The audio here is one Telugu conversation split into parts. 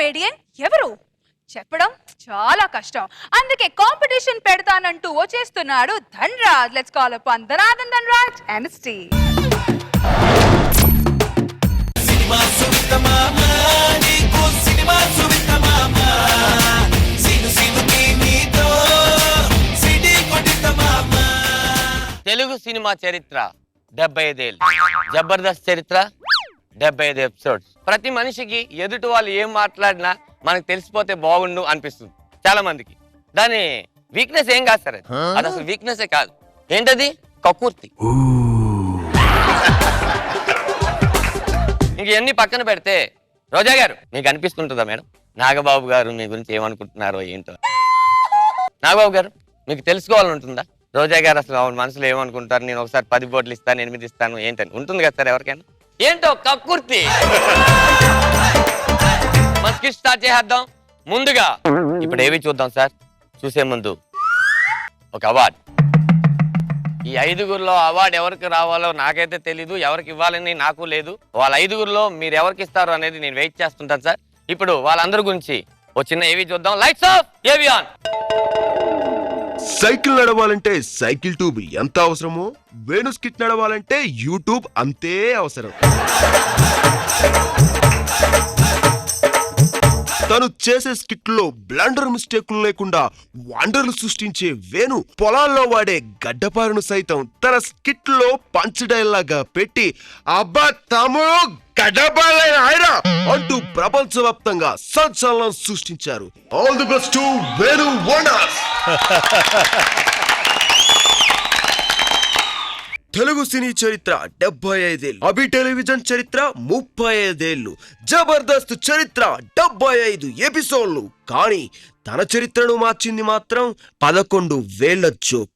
కామెడియన్ ఎవరు చెప్పడం చాలా కష్టం. అందుకే కాంపిటీషన్ పెడతానంటూ వచ్చేస్తున్నాడు Dhanraj. Let's call upon Dhanadhan Dhanraj and Steve. Telugu cinema చరిత్ర 75 ఏళ్ళు, జబర్దస్త్ చరిత్ర 75 ఎపిసోడ్స్. ప్రతి మనిషికి ఎదుటి వాళ్ళు ఏం మాట్లాడినా మనకు తెలిసిపోతే బాగుండు అనిపిస్తుంది చాలా మందికి. దాని వీక్నెస్ ఏం కాదు సార్, అది అసలు వీక్నెసే కాదు. ఏంటది? కక్కుర్తి. ఇంక ఇవన్నీ పక్కన పెడితే రోజా గారు మీకు అనిపిస్తుంటుందా మేడం నాగబాబు గారు మీ గురించి ఏమనుకుంటున్నారో ఏంటో? నాగబాబు గారు మీకు తెలుసుకోవాలని ఉంటుందా రోజా గారు అసలు మనసులో ఏమనుకుంటారు? నేను ఒకసారి 10 బోట్లు ఇస్తాను, 8 ఇస్తాను ఏంటని ఉంటుంది కదా సార్ ఎవరికైనా? ఏంటో కక్కుర్తి. మన స్కిట్ స్టార్ట్ చేద్దాం. ముందుగా ఇప్పుడు ఏవి చూద్దాం సార్. చూసే ముందు ఒక అవార్డు. ఈ 5గురిలో అవార్డు ఎవరికి రావాలో నాకైతే తెలీదు, ఎవరికి ఇవ్వాలని నాకు లేదు. వాళ్ళ 5గురిలో మీరు ఎవరికి ఇస్తారు అనేది నేను వెయిట్ చేస్తుంటాను సార్. ఇప్పుడు వాళ్ళందరి గురించి ఓ చిన్న ఏవి చూద్దాం. లైట్స్ ఆఫ్, ఏవి ఆన్. సైకిల్ నడవాలంటే సైకిల్ ట్యూబ్ ఎంత అవసరమో వేణు స్కిట్ నడవాలంటే యూట్యూబ్ అంతే అవసరం. తను చేసే స్కిట్ లో బ్లండర్ మిస్టేకులు లేకుండా వండర్లు సృష్టించే వేణు పొలాల్లో వాడే గడ్డపారును సైతం తన స్కిట్ లో పంచ్ డైలాగ్ పెట్టి అబ్బా తమ్ముడు గడ్డపారైన ఆయన అంటూ ప్రపంచవ్యాప్తంగా సంచలనం సృష్టించారు. All the best to Venu wonders. Telugu సినీ చరిత్ర 75 ఏళ్ళు, అభి టెలివిజన్ చరిత్ర 35 ఏళ్ళు, జబర్దస్త్ చరిత్ర 75 ఎపిసోడ్లు. కానీ తన చరిత్రను మార్చింది మాత్రం 11 వేళ్ల జోక్.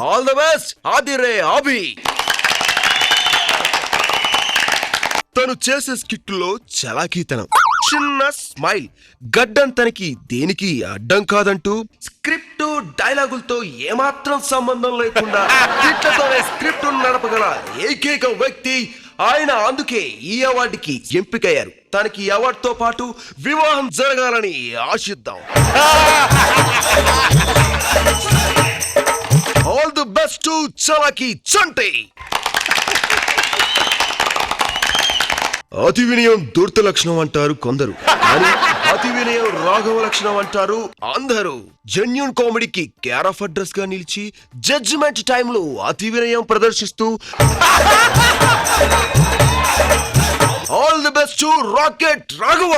ఆల్ ది బెస్ట్ ఆదిరే అభి. తను చేసే స్కిట్ లో చలాకీతనం, చిన్న స్మైల్, గడ్డం తనకి దేనికి అడ్డం కాదంటూ స్క్రిప్ట్ డైలాగులతో ఏమాత్రం సంబంధం లేకుండా స్కిట్లతోనే స్క్రిప్ట్ నడపగల ఏకైక వ్యక్తి ఆయన. అందుకే ఈ అవార్డుకి ఎంపికయ్యారు. తనకి ఈ అవార్డుతో పాటు వివాహం జరగాలని ఆశిద్దాం. ఆల్ ది బెస్ట్ టు చలాకీ చంటి. అతి వినయం దుర్త లక్షణం అంటారు కొందరు, కానీ అతి వినయం రాఘవ లక్షణం అంటారు అందరూ. జెన్యూన్ కామెడీకి కేర్ ఆఫ్ అడ్రస్ గా నిలిచి జడ్జిమెంట్ టైంలో అతి వినయం ప్రదర్శిస్తూ all the best to rocket Raghava.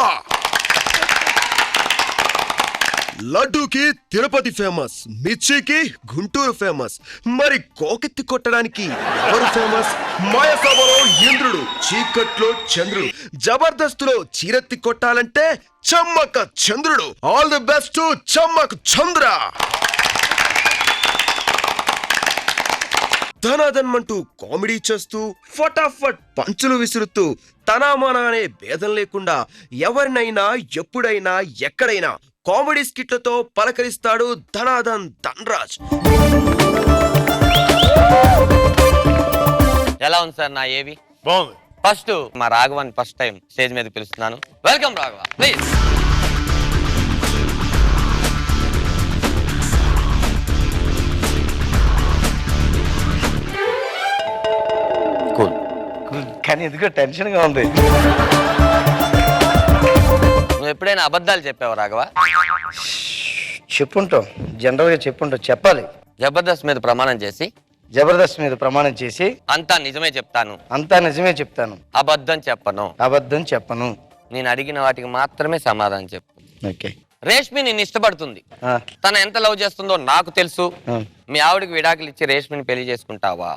లడ్డూకి తిరుపతి ఫేమస్, మిర్చికి గుంటూరు ఫేమస్, మరి కోకెత్తి కొట్టడానికి ఎవరు ఫేమస్? మాయసభలో ఇంద్రుడు, చీకట్లో చంద్రుడు, జబర్దస్తులో చీరెత్తి కొట్టాలంటే చమ్మక చంద్రుడు. All the best to Chammak Chandra. ధనాధన్మంటూ కామెడీ చేస్తూ ఫటాఫట్ పంచులు విసురుతూ తనామానా అనే భేదం లేకుండా ఎవరినైనా ఎప్పుడైనా ఎక్కడైనా కామెడీ స్కిట్లతో పలకరిస్తాడు ధనాధన్ ధన్రాజ్. ఎలా ఉంది సార్ నా ఏవి? బాగుంది. ఫస్ట్ మా రాఘవన్ ఫస్ట్ టైం స్టేజ్ మీద పిలుస్తున్నాను. Welcome Raghava, please. కూల్. కానీ ఎందుకో టెన్షన్ గా ఉంది. నువ్వు ఎప్పుడైనా అబద్ధాలు చెప్పావు రాఘవ? చెప్పుంటాం, జనరల్ గా చెప్పుంటాం. చెప్పాలి. జబర్దస్త్ మీద ప్రమాణం చేసి జబర్దస్త్ మీద ప్రమాణం చేసి అంతా నిజమే చెప్తాను, అంతా నిజమే చెప్తాను, అబద్ధం చెప్పను, అబద్ధం చెప్పను. నేను అడిగిన వాటికి మాత్రమే సమాధానం చెప్పు. ఓకే. రేష్మి నిన్ను ఇష్టపడుతుంది, తను ఎంత లవ్ చేస్తుందో నాకు తెలుసు. మీ ఆవిడకి విడాకులు ఇచ్చి రేష్మిని పెళ్లి చేసుకుంటావా?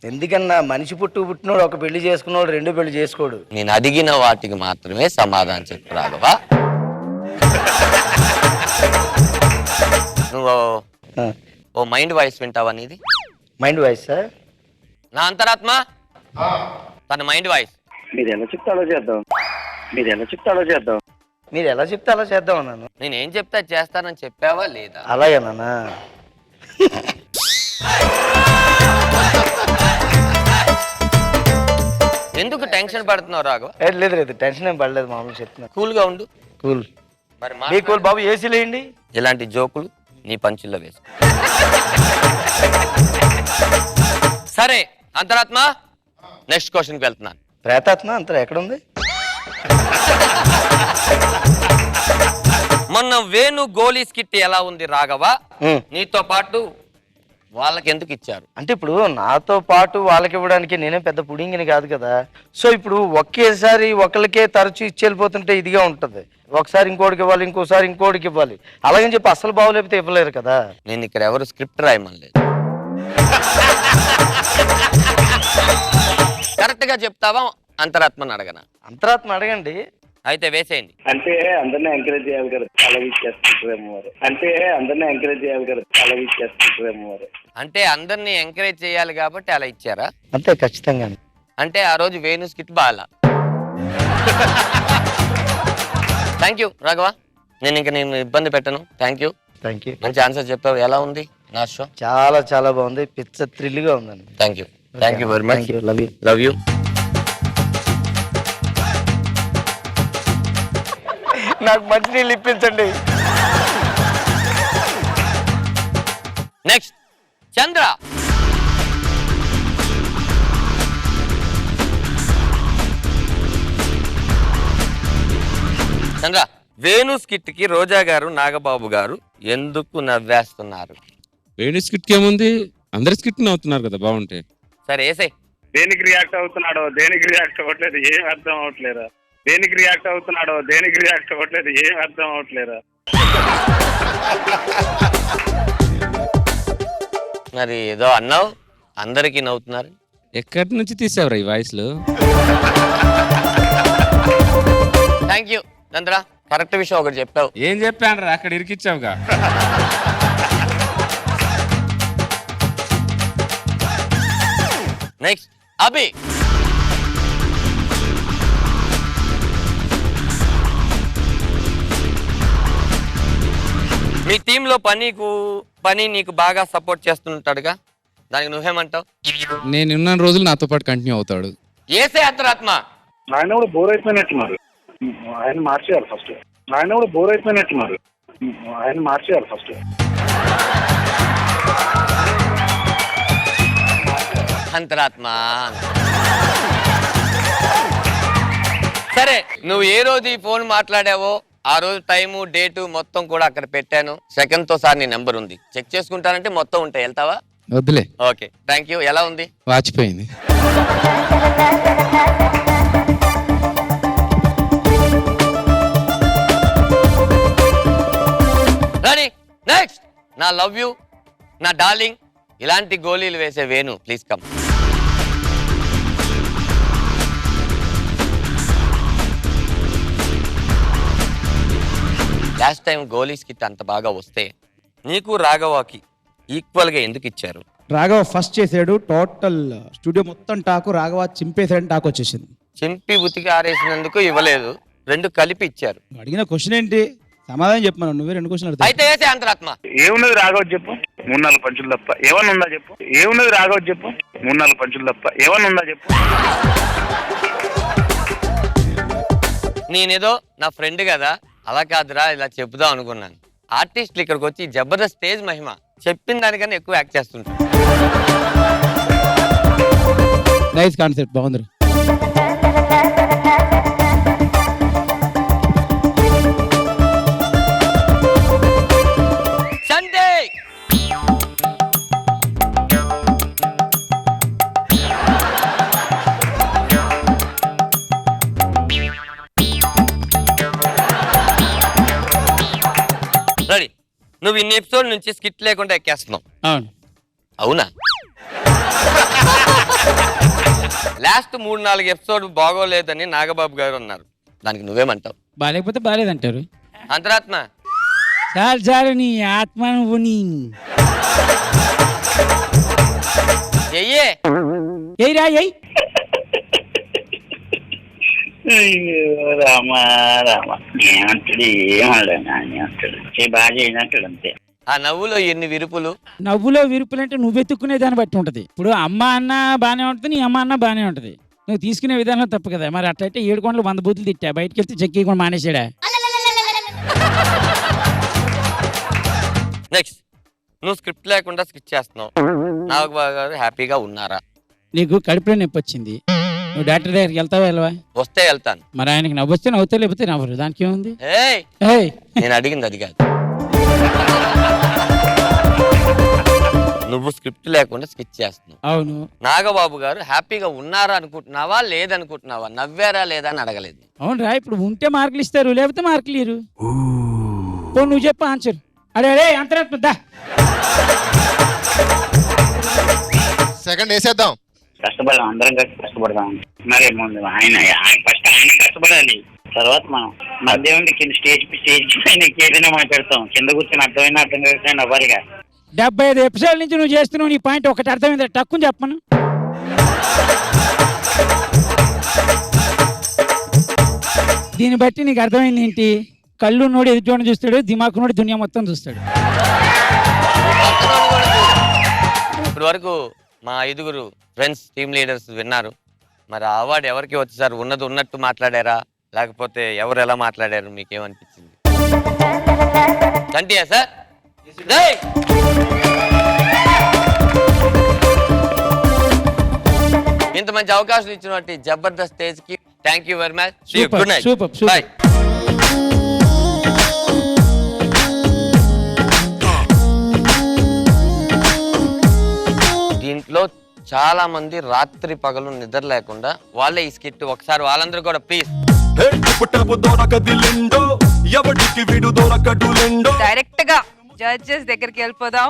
ఎందుకన్నా మనిషి పుట్టినోడు ఒక పెళ్లి చేసుకున్నాడు, 2 పెళ్లి చేసుకోడు. నేను అడిగిన వాటికి మాత్రమే సమాధానం చెప్పు రాఘవ. నువ్వు ఓ మైండ్ వాయిస్ వింటావా? నీది మైండ్ వాయిస్ సార్? నా అంతరాత్మ తన మైండ్ వాయిస్. మీరు ఎలా చెప్తే అలా చేద్దాం, మీరు ఎలా చెప్తే అలా చేద్దాం, మీరు ఎలా చెప్తే అలా చేద్దాం అన్నాను. నేను ఏం చెప్తా చేస్తానని చెప్పావా లేదా? అలాగేనా? టెన్షన్ పడుతున్నావు రాఘవ? లేదు లేదు, టెన్షన్ ఏం పడలేదు, మామూలు చెప్తున్నా. కూల్ గా ఉండు. కూల్. మరి మీ కూల్ బాబు, ఏసీ లేండి. ఇలాంటి జోకులు నీ పంచుల్లో వేసుకో. సరే అంతరాత్మ, నెక్స్ట్ క్వశ్చన్కి వెళ్తున్నాను. ప్రేతాత్మ అంతా ఎక్కడుంది? మొన్న వేణు గోలీ స్కిట్ ఎలా ఉంది రాఘవ? నీతో పాటు వాళ్ళకి ఎందుకు ఇచ్చారు? అంటే ఇప్పుడు నాతో పాటు వాళ్ళకి ఇవ్వడానికి నేనే పెద్ద పుడింగిని కాదు కదా. సో ఇప్పుడు ఒకేసారి ఒకరికే తరచు ఇచ్చి వెళ్ళిపోతుంటే ఇదిగా ఉంటది. ఒకసారి ఇంకోటికి ఇవ్వాలి, ఇంకోసారి ఇంకోటికి ఇవ్వాలి. అలాగని చెప్పి అసలు బాగోలేకపోతే ఇవ్వలేరు కదా. నేను ఇక్కడ ఎవరు స్క్రిప్ట్ రాయమనలేదు. కరెక్ట్ గా చెప్తావా? అంతరాత్మని అడగనా? అంతరాత్మ అడగండి. అయితే వేసేయండి. అంటే అందరినీ ఎంకరేజ్ చేయాలి కదా, అలా ఇచ్చేస్తుంటారేమో వారు. అంటే అందరినీ ఎంకరేజ్ చేయాలి కదా, అలా ఇచ్చేస్తుంటారేమో వారు. అంటే అందరినీ ఎంకరేజ్ చేయాలి కాబట్టి అలా ఇచ్చారా? అంతే, ఖచ్చితంగా. అంటే ఆ రోజు వేణు స్కిట్ బాగా. థ్యాంక్ యూ రాఘవ, నేను ఇబ్బంది పెట్టను. Thank you. మంచి ఆన్సర్ చెప్పావు. ఎలా ఉంది నా షో? చాలా చాలా బాగుంది, పిచ్చ థ్రిల్ గా ఉందండి. Thank you very much. Love you. నాకు మంచి నీళ్ళు ఇప్పించండి. నెక్స్ట్ చంద్ర. చంద్ర, వేణు స్కిట్ కి రోజా గారు, నాగబాబు గారు ఎందుకు నవ్వేస్తున్నారు? వేణు స్కిట్ కి ఏముంది, అందరి స్కిట్ నవ్వుతున్నారు కదా, బాగుంటే. సరే వేసే. దేనికి రియాక్ట్ అవుతున్నాడో, దేనికి రియాక్ట్ అవ్వట్లేదు, ఏం అర్థం అవట్లేరా? దేనికి రియాక్ట్ అవుతున్నాడో, దేనికి రియాక్ట్ అవ్వట్లేదు, ఏం అర్థం అవట్లేరా? మరి ఏదో అన్నావు, అందరికి నవ్వుతున్నారు. ఎక్కడి నుంచి తీసావురా ఈ వాయిస్ లో? థ్యాంక్ యూ చంద్ర, కరెక్ట్ విషయం ఒకటి చెప్పావు. ఏం చెప్పాను అక్కడ ఇరికిచ్చావుగా. నెక్స్ట్ అభి. మీ టీంలో పని నీకు బాగా సపోర్ట్ చేస్తుంటాడుగా, దానికి నువ్వేమంటావు? నేను ఉన్న రోజులు నాతో పాటు కంటిన్యూ అవుతాడు. ఏసే అంతరాత్మ. ఆయన కూడా బోర్ అయిపోయినట్టున్నారు, ఆయన మార్చేయాలి ఫస్ట్. ఆయన కూడా బోర్ అయిపోయినట్టున్నారు, ఆయన మార్చేయాలి ఫస్ట్. అంతరాత్మ. సరే, నువ్వు ఏ రోజు ఈ ఫోన్ మాట్లాడావో ఆ రోజు టైము, డేటు మొత్తం కూడా అక్కడ పెట్టాను. సెకండ్ తో సార్ నీ నెంబర్ ఉంది, చెక్ చేసుకుంటానంటే మొత్తం ఉంటాయి. వెళ్తావా? వద్దులే. Okay, thank you. ఎలా ఉంది? వాచిపోయింది. రెడీ? నెక్స్ట్ నా లవ్ యూ, నా డార్లింగ్, ఇలాంటి గోళీలు వేసే Venu, please come. Last time Goli skit అంత బాగా వస్తే నీకు రాఘవకి ఈక్వల్ గా ఎందుకు ఇచ్చారు? రాఘవ ఫస్ట్ చేసాడు, టోటల్ స్టూడియో మొత్తం టాకు రాఘవ చింపేసాడని టాక్ వచ్చేసింది. చింపి ఉతికి ఆరేసినందుకు ఇవ్వలేదు, రెండు కలిపి ఇచ్చారు. అడిగిన క్వశ్చన్ ఏంటి, సమాధానం చెప్పమను. నువ్వే రెండు క్వశ్చన్ అడుగుతావు. అయితే వేసే అంతరాత్మ. ఏమున్నది రాఘవత్ చెప్పు, 3-4 పంచులు తప్ప ఏమన్నా ఉందా చెప్పు. ఏమున్నది రాఘవత్ చెప్పు, 3-4 పంచులు తప్ప ఏమన్నా ఉందా చెప్పు. నేనేదో నా ఫ్రెండ్ కదా, అలా కాదురా ఇలా చెప్దాం అనుకున్నాను. ఆర్టిస్టులు ఇక్కడికి వచ్చి జబర్దస్త్ స్టేజ్ మహిమ, చెప్పిన దానికన్నా ఎక్కువ యాక్ట్ చేస్తుంటారు. నైస్ కాన్సెప్ట్, బాగుంది. Sunday ready? నువ్వు ఇన్ని ఎపిసోడ్ నుంచి స్కిట్ లేకుండా ఎక్కేస్తున్నావు. అవును. అవునా? లాస్ట్ 3-4 ఎపిసోడ్ బాగోలేదని నాగబాబు గారు అన్నారు, దానికి నువ్వేమంటావు? బాగాలేకపోతే బాగాలేదంటారు. అంతరాత్మ. చాలు చాలు, నీ ఆత్మ నువ్వు. చెయ్యే. ఏయ్రా ఎయ్. రామా రామా ఏమంటాడు, ఏమన్నాడు ఏమంటాడు, బాగా చేయనంటాడు అంతే. ఆ నవ్వులో ఎన్ని విరుపులు. నవ్వులో విరుపులంటే నువ్వు వెతుక్కునే దాన్ని బట్టి ఉంటది. ఇప్పుడు అమ్మ అన్న బానే ఉంటది, నీ అమ్మ అన్న బానే ఉంటది. నువ్వు తీసుకునే విధానం తప్పు కదా. మరి అట్లయితే 7 కొండలు 100 బూతులు తిట్టా, బయటకు వెళ్తే చెక్కి కూడా మానేసాడా? నెక్స్ట్, నువ్వు స్క్రిప్ట్ లేకుండా స్కిట్ చేస్తున్నావు. నాగబాబు గారు హ్యాపీగా ఉన్నారా? నీకు కడుపులో నొప్పి వచ్చింది, నువ్వు డాక్టర్ దగ్గరికి వెళ్తావా వెళ్ళవా? వస్తే వెళ్తాను. మరి ఆయనకి నవ్వొస్తే నవ్వుతా, లేకపోతే నవ్వరు, దానికి ఏముంది? ఏయ్, ఏయ్, నేను అడిగింది అది కాదు. నువ్వు స్క్రిప్ట్ లేకుండా స్కిట్ చేస్తున్నావు. అవును. నాగబాబు గారు హ్యాపీగా ఉన్నారా అనుకుంటున్నావా లేదనుకుంటున్నావా? నవ్వారా లేదా అని అడగలేదు. అవును రా, ఇప్పుడు ఉంటే మార్కులు ఇస్తారు, లేకపోతే మార్కులు ఇరు. నువ్వు చెప్పు ఆన్సర్. అడే అంతరాత్మ దా. సెకండ్ వేసేద్దాం. కష్టపడదాం, అందరం కలిసి కష్టపడదాం. మరి ముందు ఆయన ఫస్ట్ ఆయన కష్టపడాలి, తర్వాత మనం మధ్య ఉండి కింద స్టేజ్ పైన ఏదైనా మాట్లాడతాం, కింద కూర్చొని అర్థమైనా అర్థం కాకపోయినా అవ్వాలిగా. 75 ఎపిసోడ్ల నుంచి నువ్వు చేస్తున్నావు, నీ పాయింట్ ఒకటి అర్థమైంది, టక్కుని చెప్పను. దీన్ని బట్టి నీకు అర్థమైంది ఏంటి? కళ్ళు నోడి ఎదుటి చూస్తాడు, దిమాకు నోడి దునియా మొత్తం చూస్తాడు. ఇప్పటి వరకు మా 5 ఫ్రెండ్స్ టీమ్ లీడర్స్ విన్నారు. మరి ఆ అవార్డు ఎవరికి వచ్చి సార్? ఉన్నది ఉన్నట్టు మాట్లాడారా, లేకపోతే ఎవరు ఎలా మాట్లాడారు? మీకేమనిపించింది? చంటియా సార్? ఇంత మంచి అవకాశం ఇచ్చినటువంటి జబర్దస్త్ స్టేజ్ కి thank you very much. Good night. Bye. దీంట్లో చాలా మంది రాత్రి పగలు నిద్ర లేకుండా వాళ్ళే ఈ స్కిట్, ఒకసారి వాళ్ళందరూ కూడా ప్లీజ్. డైరెక్ట్ గా జడ్జెస్ దగ్గరికి వెళ్ళిపోదాం.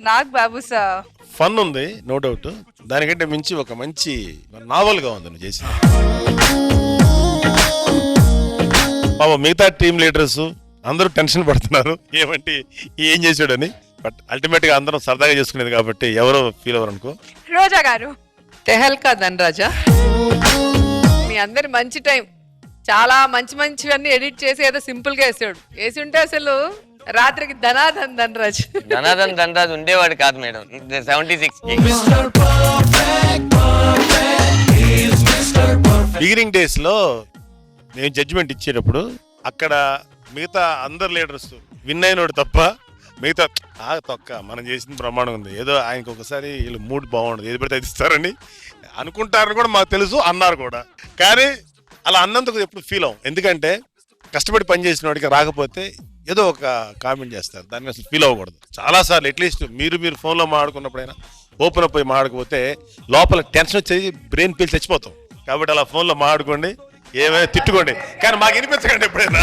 నాగ్ బాబు సార్, ఫన్ ఉంది నో డౌట్, దానికంటే మించి ఒక మంచి నావల్ గా ఉంది నువ్వు చేసింది. బాబా మిగతా టీమ్ లీడర్స్ అందరూ టెన్షన్ పడుతున్నారు ఏమంటే ఏం చేశాడని. బట్ అల్టిమేట్ గా అందరం సరదాగా చేసుకునేది కాబట్టి ఎవరో ఫీల్ అవ్వరు అనుకో. రోజా గారు, తెహల్కా ధనరాజా, మీ అందరి మంచి టైం, చాలా మంచివన్నీ ఎడిట్ చేసి ఏదో సింపుల్ గా వేసి ఉంటే అసలు రాత్రికి ధనాధన్ ధనరాజ్ ఉండేవాడు కాదు మేడం 76 కి. బిగినింగ్ డేస్ లో నేను జడ్జిమెంట్ ఇచ్చేటప్పుడు అక్కడ మిగతా అందరు లీడర్స్ విన్ అయినోడు తప్ప మిగతా తొక్క మనం చేసిన ప్రమాణం ఉంది. ఏదో ఆయనకు ఒకసారి వీళ్ళు మూడ్ బాగుండదు, ఏది పడితే అది ఇస్తారని అనుకుంటారని కూడా మాకు తెలుసు, అన్నారు కూడా. కానీ అలా అన్నందుకు ఎప్పుడు ఫీల్ అవ్వం, ఎందుకంటే కష్టపడి పని చేసిన వాడికి రాకపోతే ఏదో ఒక కామెంట్ చేస్తారు, దాన్ని అసలు ఫీల్ అవ్వకూడదు. చాలాసార్లు అట్లీస్ట్ మీరు ఫోన్లో మాట్లాడుకున్నప్పుడైనా ఓపెన్ అప్ అయి మాట్లాడకపోతే లోపల టెన్షన్ వచ్చేది, బ్రెయిన్ పీల్ చచ్చిపోతాం. కాబట్టి అలా ఫోన్లో మాట్లాడుకోండి, ఏమైనా తిట్టుకోండి, కానీ మాకు వినిపించకండి ఎప్పుడైనా.